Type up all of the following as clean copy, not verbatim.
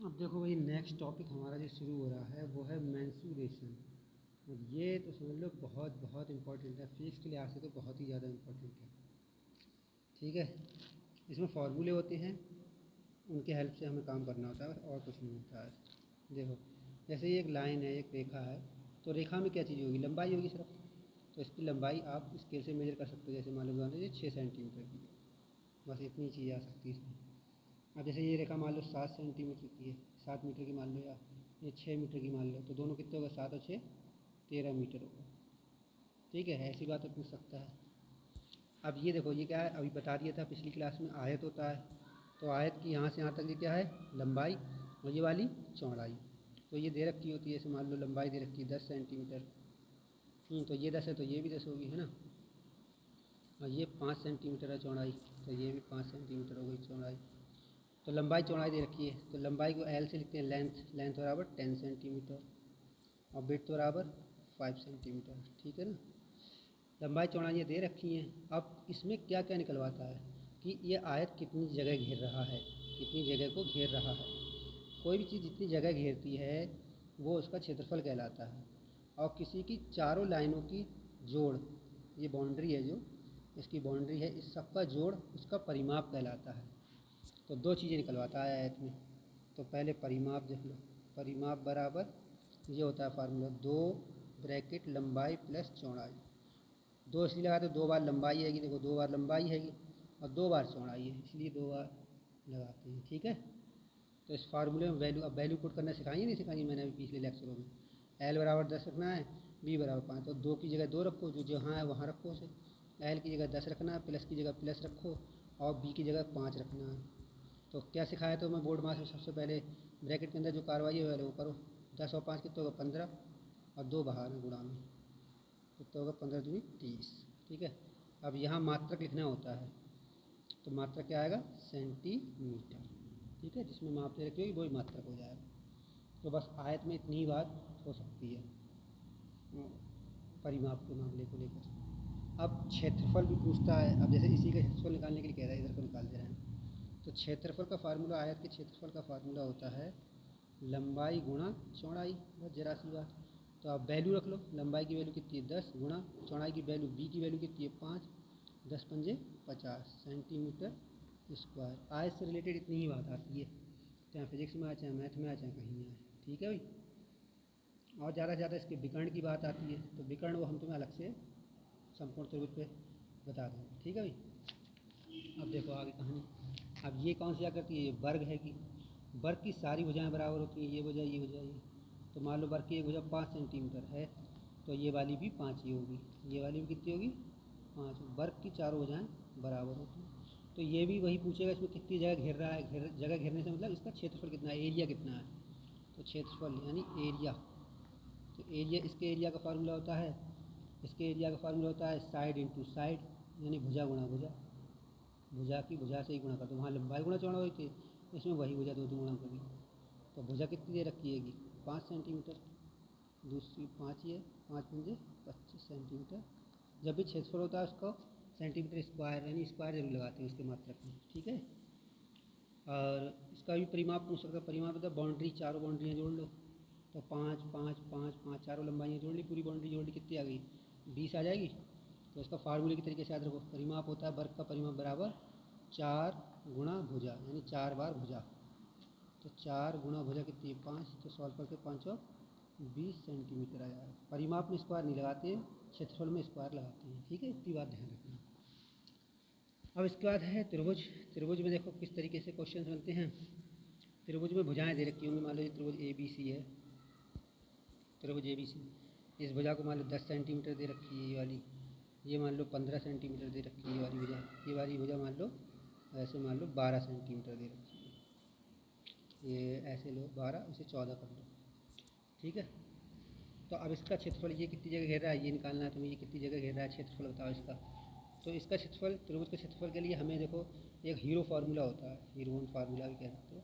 अब देखो भाई, नेक्स्ट टॉपिक हमारा जो शुरू हो रहा है वो है मेंसुरेशन। और ये तो समझ लो बहुत बहुत इंपॉर्टेंट है, फिजिक्स के लिहाज से तो बहुत ही ज़्यादा इंपॉर्टेंट है। ठीक है, इसमें फार्मूले होते हैं, उनके हेल्प से हमें काम करना होता है और कुछ नहीं होता है। देखो, जैसे ये एक लाइन है, एक रेखा है, तो रेखा में क्या चीज़ होगी? लंबाई होगी सिर्फ। तो इसकी लंबाई आप स्केल से मेजर कर सकते हो। जैसे मान लो ये 6 सेंटीमीटर की है, बस इतनी चीज़ आ सकती है इसमें। अब जैसे ये रेखा मान लो 7 सेंटीमीटर की है, 7 मीटर की मान लो, या ये 6 मीटर की मान लो, तो दोनों कितने होगा? 7 और 6 13 मीटर होगा। ठीक है, ऐसी बात तो पूछ सकता है। अब ये देखो, ये क्या है? अभी बता दिया था पिछली क्लास में, आयत होता है। तो आयत की यहाँ से यहाँ तक ये क्या है? लंबाई, और ये वाली चौड़ाई। तो ये दे रखी होती है, जैसे मान लो लंबाई दे रखी है 10 सेंटीमीटर। तो ये 10 है तो ये भी 10 होगी, है ना। और ये 5 सेंटीमीटर है चौड़ाई, तो ये भी 5 सेंटीमीटर हो गई चौड़ाई। तो लंबाई चौड़ाई दे रखी है, तो लंबाई को एल से लिखते हैं, लेंथ लेंथ बराबर 10 सेंटीमीटर, और विड्थ बराबर 5 सेंटीमीटर। ठीक है ना। लंबाई चौड़ाई ये दे रखी हैं। अब इसमें क्या क्या निकलवाता है कि ये आयत कितनी जगह घेर रहा है, कितनी जगह को घेर रहा है। कोई भी चीज़ जितनी जगह घेरती है वो उसका क्षेत्रफल कहलाता है। और किसी की चारों लाइनों की जोड़, ये बाउंड्री है जो इसकी बाउंड्री है, इस सब का जोड़ उसका परिमाप कहलाता है। तो दो चीज़ें निकलवाता है आयत में। तो पहले परिमाप देख लो, परिमाप बराबर ये होता है फार्मूला, 2 ब्रैकेट लंबाई प्लस चौड़ाई। दो इसलिए लगाते, 2 बार लंबाई आएगी, देखो 2 बार लंबाई हैगी और 2 बार चौड़ाई है, इसलिए 2 बार लगाते हैं। ठीक है, तो इस फार्मूले में वैल्यू, अब वैल्यू पुट करना सिखाई नहीं सिखाई मैंने अभी पिछले लेक्चरों में। एल बराबर 10 रखना है, बी बराबर 5, तो 2 की जगह 2 रखो, जो जहाँ है वहाँ रखो उसे। एल की जगह 10 रखना है, प्लस की जगह प्लस रखो, और बी की जगह 5 रखना है। तो क्या सिखाया? तो मैं बोर्ड मास में सबसे पहले ब्रैकेट के अंदर जो कार्रवाई है वो करो। 10 और 5 कितने होगा? 15, और 2 बाहर में गुणा में, कितना होगा? 15 दूनी 30। ठीक है, अब यहाँ मात्रक लिखना होता है, तो मात्रक क्या आएगा? सेंटीमीटर। ठीक है, जिसमें माप दे रखी होगी वही मात्रक हो जाएगा। तो बस आयत में इतनी ही बात हो सकती है परिमाप के मामले को लेकर। अब क्षेत्रफल भी पूछता है। अब जैसे इसी का क्षेत्रफल निकालने के लिए कह रहा है, इधर को निकाल दे रहे हैं। तो क्षेत्रफल का फार्मूला, आयत के क्षेत्रफल का फार्मूला होता है लंबाई गुणा चौड़ाई। बस जरा सी बात। तो आप वैल्यू रख लो, लंबाई की वैल्यू कितनी है? 10 गुणा चौड़ाई की वैल्यू, बी की वैल्यू कितनी है? 5, 10 पंजे 50 सेंटीमीटर स्क्वायर। आयत से रिलेटेड इतनी ही बात आती है, चाहे फिजिक्स में आए, चाहे मैथ में आए, चाहे कहीं आए। ठीक है भाई। और ज़्यादा से ज़्यादा इसके विकर्ण की बात आती है, तो विकर्ण वो हम तुम्हें अलग से संपूर्ण त्रिभुज पे बता देंगे। ठीक है भाई। अब देखो आगे कहानी। अब ये कौन सी क्या करती है? ये वर्ग है कि वर्ग की सारी भुजाएं बराबर होती हैं, ये भुजा ये भुजा ये। तो मान लो वर्ग की एक भुजा 5 सेंटीमीटर है, तो ये वाली भी 5 ही होगी, ये वाली भी कितनी होगी? 5। वर्ग की चारों भुजाएं बराबर होती हैं। तो ये भी वही पूछेगा, इसमें कितनी जगह घेर रहा है। जगह घेरने से मतलब इसका क्षेत्रफल कितना है, एरिया कितना है। तो क्षेत्रफल यानी एरिया। तो एरिया, इसके एरिया का फार्मूला होता है, इसके एरिया का फार्मूला होता है साइड इंटू साइड, यानी भुजा गुणा भुजा। भुजा की भुजा से ही गुणा कर दो, वहाँ लंबाई गुणा चौड़ा हुई थी, इसमें वही भुजा दो गुणा करी। तो भुजा कितनी दे रखी है? 5 सेंटीमीटर, दूसरी 5 ही है, 5 पंजे 25 सेंटीमीटर। जब भी क्षेत्रफल होता है उसको सेंटीमीटर स्क्वायर यानी स्क्वायर जरूर लगाते हैं उसके मात्रक में। ठीक है, और इसका भी परिमाप पूछ सकता है। परिमाप मतलब बाउंड्री, चारों बाउंड्रियाँ जोड़ लो। तो 5 5 5 5 चारों लंबाइयाँ जोड़ ली, पूरी बाउंड्री जोड़ ली, कितनी आ गई? 20 आ जाएगी। तो इसका फार्मूले के तरीके से याद रखो, परिमाप होता है वर्ग का परिमाप बराबर 4 गुणा भुजा, यानी 4 बार भुजा। तो 4 गुणा भुजा कितनी है? 5। तो सॉल्व करके 5 और 20 सेंटीमीटर आ जाएगा। परिमाप में स्क्वायर नहीं लगाते हैं, क्षेत्रफल में स्क्वायर लगाते हैं। ठीक है, इतनी बात ध्यान रखना। अब इसके बाद है त्रिभुज। त्रिभुज में देखो किस तरीके से क्वेश्चन बनते हैं। त्रिभुज में भुजाएं दे रखी होंगी, मान लो ये त्रिभुज ए बी सी है, त्रिभुज ए बी सी। इस भुजा को मान लो 10 सेंटीमीटर दे रखी है ये वाली, ये मान लो 15 सेंटीमीटर दे रखी है ये वाली भुजा, ये वाली भुजा मान लो ऐसे, मान लो 12 सेंटीमीटर दे रखी है। ये ऐसे लो 12, इसे 14 कर लो। ठीक है, तो अब इसका क्षेत्रफल, ये कितनी जगह घेर रहा है ये निकालना है तुम्हें, ये कितनी जगह घेर रहा है, क्षेत्रफल बताओ इसका। तो इसका क्षेत्रफल, त्रिभुज के क्षेत्रफल के लिए हमें देखो एक हीरो फार्मूला होता है, हीरोन फार्मूला भी कह सकते हो।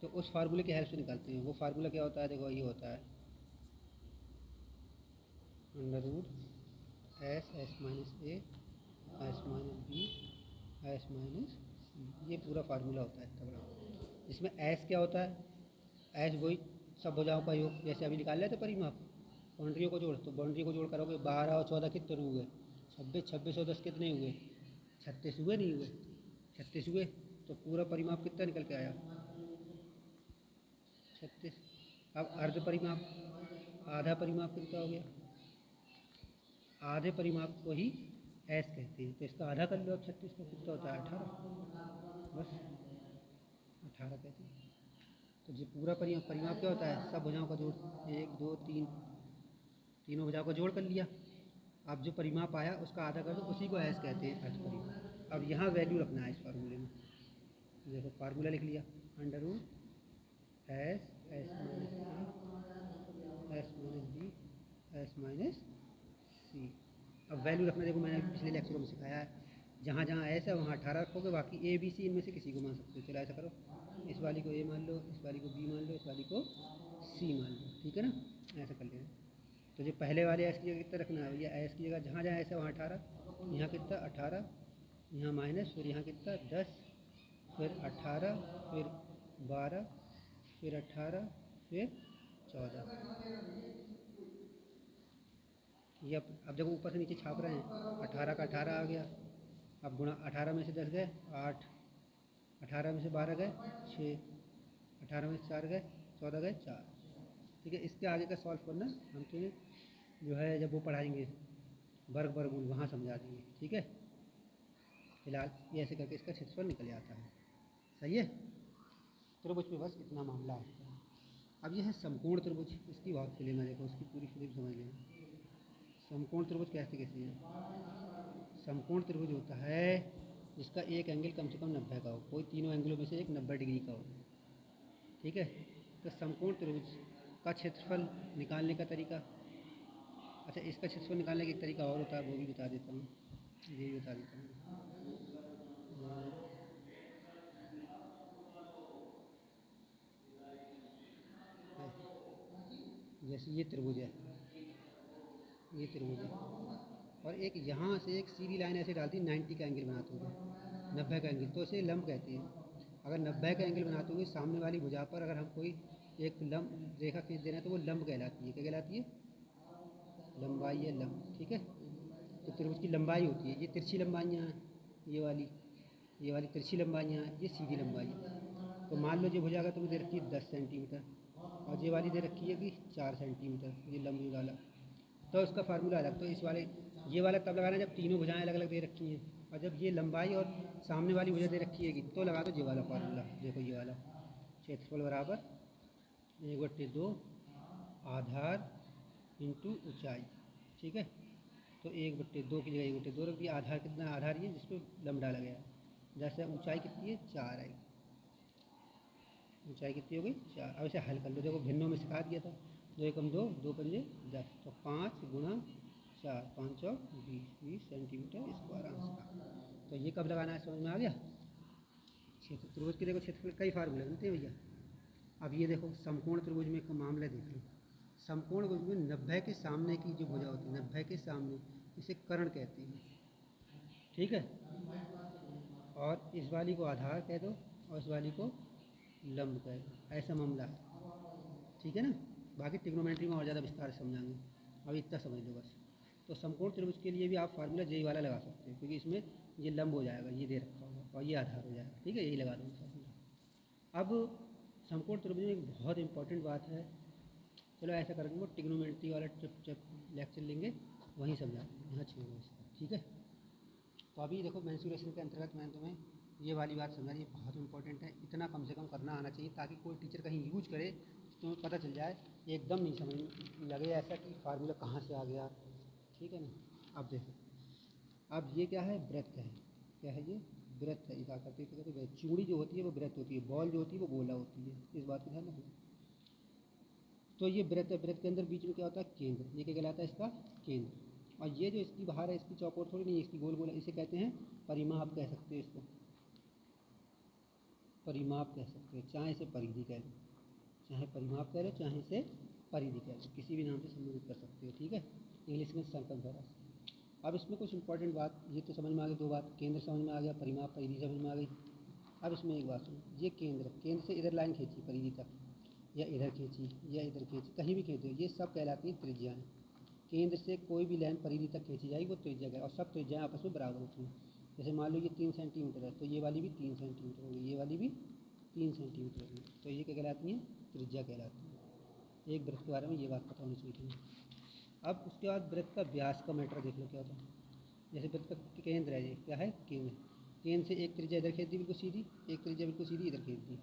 तो उस फार्मूले की हेल्प से निकालते हैं। वो फार्मूला क्या होता है? देखो ये होता है under root S S minus A S minus B S minus C, ये पूरा फार्मूला होता है तगड़ा। इसमें एस क्या होता है? एस वही सब भुजाओं का योग, जैसे अभी निकाल लेते परिमाप, बाउंड्रियों को जोड़, तो बाउंड्री को जोड़ करोगे 12 और 14 कितने हुए, 26, 26 और 10 कितने हुए, 36 हुए, नहीं हुए, 36 हुए। तो पूरा परिमाप कितना निकल के आया, 36। अब अर्ध परिमाप, आधा परिमाप कितना हो गया, आधे परिमाप को ही एस कहते हैं, तो इसका आधा कर लो। अब 36 का कितना होता है, 18, बस 18 कहते हैं। तो ये पूरा परिमाप, परिमाप क्या होता है, सब भुजाओं का जोड़, 1 2 3, तीनों भुजाओं का जोड़ कर लिया। अब जो परिमाप आया उसका आधा कर दो, उसी को एस कहते हैं, अर्ध परिमाप। अब यहाँ वैल्यू रखना है इस फार्मूले में, देखो फार्मूला लिख लिया, under root S S minus S minus B S minus C. अब वैल्यू रखना, देखो मैंने पिछले लेक्चरों में सिखाया है, जहाँ जहाँ एस है वहाँ 18 रखोगे, बाकी ए बी सी इनमें से किसी को मान सकते हो। चलो ऐसा करो, इस वाली को ए मान लो, इस वाली को बी मान लो, इस वाली को सी मान लो, ठीक है ना, ऐसा कर लेना। तो जो पहले वाले एस की जगह कितना रखना है, या एस की जगह जहाँ जहाँ एस है वहाँ 18, यहाँ कितना 18, यहाँ माइनस, फिर यहाँ कितना 10, फिर 18, फिर 12, फिर 18, फिर 14। ये अब देखो ऊपर से नीचे छाप रहे हैं, 18 का 18 आ गया। अब गुणा 18 में से 10 गए 8, 18 में से 12 गए 6, 18 में से 4 गए 14 गए 4, ठीक है। इसके आगे का सॉल्व करना हम तो जो है जब वो पढ़ाएंगे वर्ग वर्गमूल वहाँ समझा देंगे, ठीक है। फिलहाल ये ऐसे करके इसका क्षेत्रफल निकल आता है, सही है। त्रिभुज में बस इतना मामला होता है। अब ये है समकोण त्रिभुज, इसकी बहुत फिल्म है, देखो उसकी पूरी फिल्म समझ लेना। समकोण त्रिभुज कैसे कैसे है, समकोण त्रिभुज होता है जिसका एक एंगल कम से कम 90 का हो, कोई तीनों एंगलों में से एक 90 डिग्री का हो, ठीक है। तो समकोण त्रिभुज का क्षेत्रफल निकालने का तरीका, अच्छा इसका क्षेत्रफल निकालने का एक तरीका और होता है, वो भी बता देता हूँ, ये भी बता देता हूँ। जैसे ये त्रिभुज है, ये त्रिभुज है, और एक यहाँ से एक सीधी लाइन ऐसे डालती है 90 का एंगल बनाते होंगे, 90 का एंगल, तो इसे लंब कहते हैं। अगर 90 का एंगल बनाते होंगे सामने वाली भुजा पर, अगर हम कोई एक लंब रेखा खींच दे रहे हैं तो वो लंब कहलाती है, क्या कहलाती है, लंबाई है लंब, ठीक है। तो त्रिभुज की लंबाई होती है, ये तिरछी लंबाइयाँ हैं, ये वाली तिरछी लंबाइयाँ हैं, ये सीधी लंबाई है। तो मान लो ये भुजा का तुम्हें दे रखी है 10 सेंटीमीटर, और ये वाली दे रखी है कि 4 सेंटीमीटर, ये लंब जो डाला, तो उसका फार्मूला अलग। तो इस वाले ये वाला तब लगाना जब तीनों भुजाएं अलग अलग दे रखी हैं, और जब ये लंबाई और सामने वाली भुजा दे रखी है तो लगा दो ये वाला फार्मूला। देखो ये वाला क्षेत्रफल बराबर 1/2 आधार इंटू ऊंचाई, ठीक है। तो 1/2 की जगह 1/2 रख दिया, आधार कितना, आधार ये जिस पर लंब डाला गया, जैसे ऊंचाई कितनी है 4 है, ऊंचाई कितनी हो गई 4। अब इसे हल कर लो, देखो भिन्नों में सिखा दिया था, 2 एकम 2, 2 पंजे 10, तो 5 गुणा 4, 5 और 20 सेंटीमीटर स्क्वायर आंसर। तो ये कब लगाना है समझ में आ गया। क्षेत्र त्रिभुज के देखो क्षेत्रफल कई फार्मूले बनते हैं भैया। अब ये देखो समकोण त्रिभुज में एक मामला देख लो, समकोण त्रिभुज में 90 के सामने की जो भुजा होती है, 90 के सामने, इसे कर्ण कहते हैं, ठीक है। और इस वाली को आधार कह दो और इस वाली को लंब कह दो, ऐसा मामला है, ठीक है ना। बाकी ट्रिग्नोमेट्री में और ज़्यादा विस्तार से समझाएंगे, अभी इतना समझ लो बस। तो समकोण त्रिभुज के लिए भी आप फार्मूला जेई वाला लगा सकते हैं, क्योंकि इसमें ये लंब हो जाएगा, ये दे रखा होगा, और ये आधार हो जाएगा, ठीक है, यही लगा दो फार्मूला। अब समकोण त्रिभुज में एक बहुत इंपॉर्टेंट बात है, चलो ऐसा करेंगे, वो ट्रिग्नोमेट्री वाला जब लेक्चर लेंगे वहीं समझा, यहाँ छोड़ो इसको, ठीक है। तो अभी देखो मेंसुरेशन के अंतर्गत मैंने तुम्हें ये वाली बात समझाई, ये बहुत इंपॉर्टेंट है, इतना कम से कम करना आना चाहिए, ताकि कोई टीचर कहीं यूज करे तो तुम्हें पता चल जाए, एकदम नहीं समझ लगे ऐसा कि फार्मूला कहाँ से आ गया, ठीक है ना। अब देखो, अब ये क्या है, वृत्त है, क्या है ये, वृत्त है, इस आकृति को कहते हैं। चूड़ी जो होती है वो वृत्त होती है, बॉल जो होती है वो गोला होती है, इस बात का ध्यान रखना। तो ये वृत्त है, वृत्त के अंदर बीच में क्या होता है, केंद्र, ये क्या कहलाता है, इसका केंद्र। और ये जो इसकी बाहर है, इसकी चौकोर थोड़ी नहीं है, इसकी गोल गोल है, इसे कहते हैं परिमाप कह सकते हैं, इसको परिमाप कह सकते हैं, चाहे इसे परिधि कह लो, चाहे परिमाप कह लो, चाहे इसे परिधि कह लो, किसी भी नाम से संबोधित कर सकते हो, ठीक है। इंग्लिश में सर्कमफेरेंस। अब इसमें कुछ इंपॉर्टेंट बात, ये तो समझ में आ गई, दो बात, केंद्र समझ में आ गया, परिमाप परिधि समझ में आ गई। अब इसमें एक बात सुनो, ये केंद्र, केंद्र से इधर लाइन खींची परिधि तक, या इधर खींची या इधर खींची, कहीं भी खींच दो, ये सब कहलाती हैं त्रिज्याएँ। केंद्र से कोई भी लाइन परिधि तक खींची जाएगी वो त्रिज्या है, और सब त्रिज्याएँ आपस में बराबर होती हैं। जैसे मान लो ये 3 सेंटीमीटर है, तो ये वाली भी 3 सेंटीमीटर होगी, ये वाली भी 3 सेंटीमीटर होगी, तो ये क्या कहलाती हैं? त्रिज्या कहलाती है। एक वृत्त के बारे में ये बात पता होनी चाहिए थी। अब उसके बाद वृत्त का व्यास का मैटर देख लो क्या होता है। जैसे वृत्त का केंद्र है, ये क्या है? केंद्र। केंद्र से एक त्रिज्या इधर खींच दी बिल्कुल सीधी, एक त्रिज्या बिल्कुल सीधी इधर खींच दी,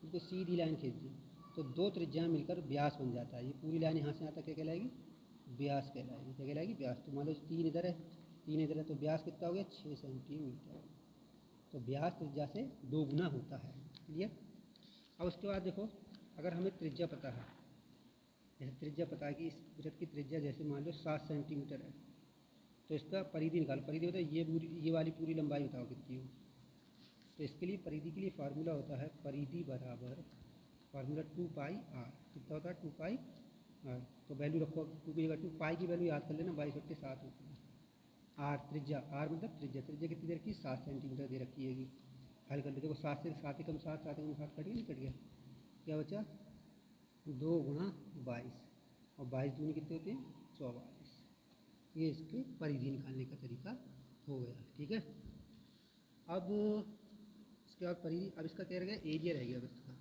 बिल्कुल सीधी लाइन खींच दी, तो दो त्रिज्याएँ मिलकर व्यास बन जाता है। ये पूरी लाइन यहाँ से यहाँ तक क्या कहलाएगी? व्यास कहलाएगी। क्या कहलाएगी? व्यास। तो मान लो 3 इधर है, 3 इधर है, तो व्यास कितना हो गया? 6 सेंटीमीटर। तो व्यास त्रिज्या से 2 गुना होता है। क्लियर? अब उसके बाद देखो, अगर हमें त्रिज्या पता है, जैसे त्रिज्या पता है कि इस वृत्त की त्रिज्या जैसे मान लो 7 सेंटीमीटर है, तो इसका परिधि निकालो। परिधि बताओ, ये वाली पूरी लंबाई बताओ कितनी हो। तो इसके लिए परिधि के लिए फार्मूला होता है परिधि बराबर फार्मूला 2πr। कितना होता है? 2πr। तो वैल्यू रखो 2 की जगह 2, पाई की वैल्यू याद कर लेना, 22/7 होती है। आर त्रिज्या, आर मतलब त्रिज्या, त्रिज्या कितनी दे रखी है? 7 सेंटीमीटर दे रखी है। हल कर लो, देखो 7 से 7 एकम 7, 7 एकम 7 कट गया, नहीं कट गया? क्या बचा? 2 गुणा 22, और 22 दूनी कितने होते हैं? 44। ये इसके परिधि निकालने का तरीका हो गया। ठीक है। अब इसके बाद परिधि, अब इसका क्या रह गया? एरिया रह गया वृत्त का।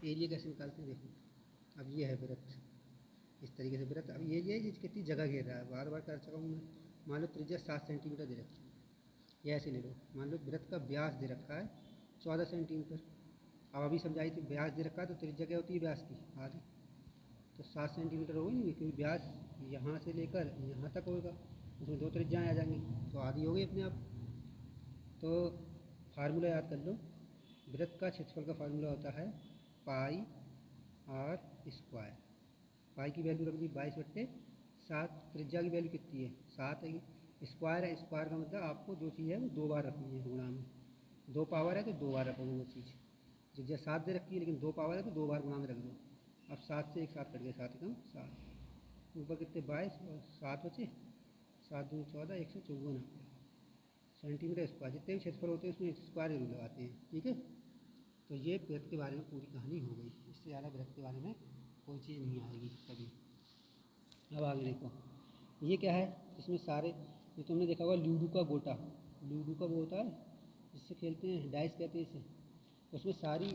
एरिया कैसे निकालते हैं देखो। अब ये है वृत्त, इस तरीके से वृत्त। अब ये कितनी जगह घेर रहा है, बार बार कर चुका हूँ मैं। मान लो त्रिज्या 7 सेंटीमीटर दे रखी है, या ऐसे ले लो। मान लो वृत्त का व्यास दे रखा है 14 सेंटीमीटर। अब अभी समझाई थी, व्यास दे रखा है तो त्रिज्या क्या होती है? व्यास की आधी। तो 7 सेंटीमीटर होगी नहीं, क्योंकि व्यास यहाँ से लेकर यहाँ तक होगा, उसमें 2 त्रिज्याएँ आ जाएंगी, तो आधी हो गई अपने आप। तो फार्मूला याद कर लो, वृत्त का क्षेत्रफल का फार्मूला होता है पाई आर स्क्वायर। पाई की वैल्यू रख दी 22/7, त्रिज्या की वैल्यू कितनी है? 7 है। स्क्वायर है, स्क्वायर का मतलब आपको जो चीज़ है वो 2 बार रखनी है गुणा में। 2 पावर है तो 2 बार रखोगे वो चीज़। त्रिज्या 7 दे रखी है, लेकिन 2 पावर है तो 2 बार गुणा में रख दो। अब 7 से एक 7 कट गया, 7 एकम 7, ऊपर कितने? 22 और 7 बचे, 7 दूनी 14, 154 आ गया सेंटीमीटर स्क्वायर। जितने भी क्षेत्रफल होते हैं उसमें स्क्वायर जरूर लगाते हैं। ठीक है। तो ये वृत्त के बारे में पूरी कहानी हो गई। इससे ज़्यादा वृत्त के बारे में कोई चीज़ नहीं आएगी कभी। अब आगे देखो, ये क्या है? इसमें सारे, ये तुमने देखा होगा लूडो का गोटा, लूडो का वो होता है जिससे खेलते हैं, डाइस कहते हैं इसे। उसमें सारी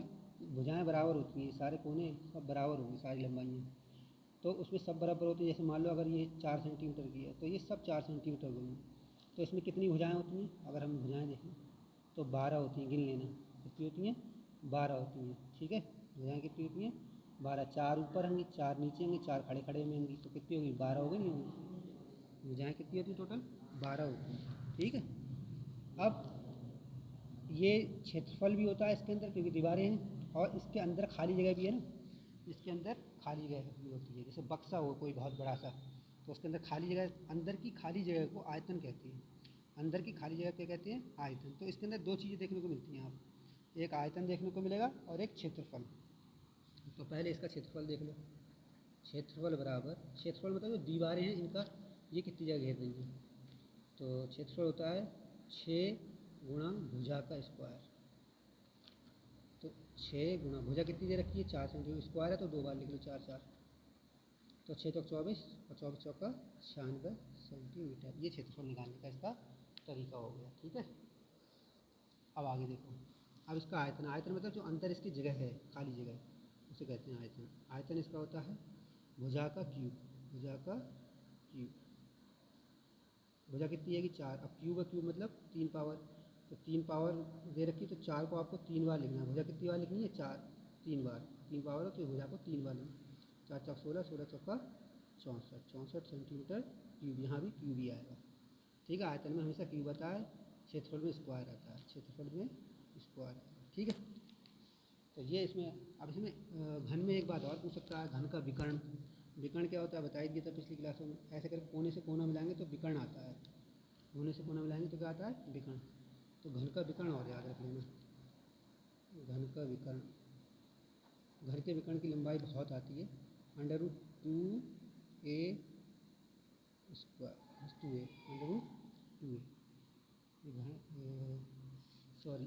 भुजाएं बराबर होती हैं, सारे कोने सब बराबर होंगे, सारी लंबाइयाँ। तो उसमें सब बराबर होती है। जैसे मान लो अगर ये 4 सेंटीमीटर की है, तो ये सब 4 सेंटीमीटर होंगी। तो इसमें कितनी भुजाएँ होती हैं? अगर हम भुजाएँ देखें तो 12 होती हैं। गिन लेना कितनी होती हैं? 12 होती हैं। ठीक है। भुजाएँ कितनी होती हैं? 12। 4 ऊपर होंगी, 4 नीचे होंगी, 4 खड़े खड़े में होंगी, तो कितनी होगी? 12 हो गई, नहीं होगी? भुजाएँ कितनी होती हैं? टोटल 12 होती हैं। ठीक है। अब ये क्षेत्रफल भी होता है इसके अंदर, क्योंकि दीवारें हैं, और इसके अंदर खाली जगह भी है ना, इसके अंदर खाली जगह भी होती है। जैसे बक्सा हो कोई बहुत बड़ा सा, तो उसके अंदर खाली जगह, अंदर की खाली जगह को आयतन कहते हैं। अंदर की खाली जगह क्या कहते हैं? आयतन। तो इसके अंदर 2 चीज़ें देखने को मिलती हैं आप, एक आयतन देखने को मिलेगा और एक क्षेत्रफल। तो पहले इसका क्षेत्रफल देख लो। क्षेत्रफल बराबर, क्षेत्रफल मतलब जो दीवारें हैं इनका, ये कितनी जगह घेर रही हैं। तो क्षेत्रफल होता है 6 गुणा भुजा का स्क्वायर। तो 6 गुणा भुजा कितनी दे रखी है? 4 सेंटीमीटर। स्क्वायर है तो 2 बार लिख लो, 4 4, तो 6 चौक 24 और 24 चौका 96 सेंटीमीटर। ये क्षेत्रफल निकालने का इसका तरीका हो गया। ठीक है। अब आगे देखो, अब इसका आयतन, आयतन मतलब जो अंदर इसकी जगह है, खाली जगह, उसे कहते हैं आयतन। आयतन इसका होता है भुजा का क्यूब, भुजा का क्यूब। भुजा कितनी है कि 4, अब क्यूब है, क्यूब मतलब 3 पावर, तो 3 पावर दे रखी, तो 4 को आपको 3 बार लिखना है। भुजा कितनी बार लिखनी है? 4, 3 बार। 3 पावर हो तो भुजा को 3 बार लिखना। 4 चौक 16, 16 चौका 64, 64 सेंटीमीटर क्यूब। यहाँ भी क्यूब ही आएगा। ठीक है। आयतन में हमेशा क्यूब आता है, क्षेत्रफल में स्क्वायर आता है, क्षेत्रफल में स्क्वायर आता है। ठीक है। तो ये इसमें, अब इसमें घन में एक बात और पूछ सकता है, घन का विकर्ण। विकर्ण क्या होता है बताई दिया था पिछली क्लासों में। ऐसे करके कोने से कोना मिलाएंगे तो विकर्ण आता है, कोने से कोना मिलाएंगे तो क्या आता है? विकर्ण। तो घन का विकर्ण और याद रख लेना, घन का विकर्ण। घर के विकर्ण की लंबाई बहुत आती है, √2a square, 2a, √2a। Sorry,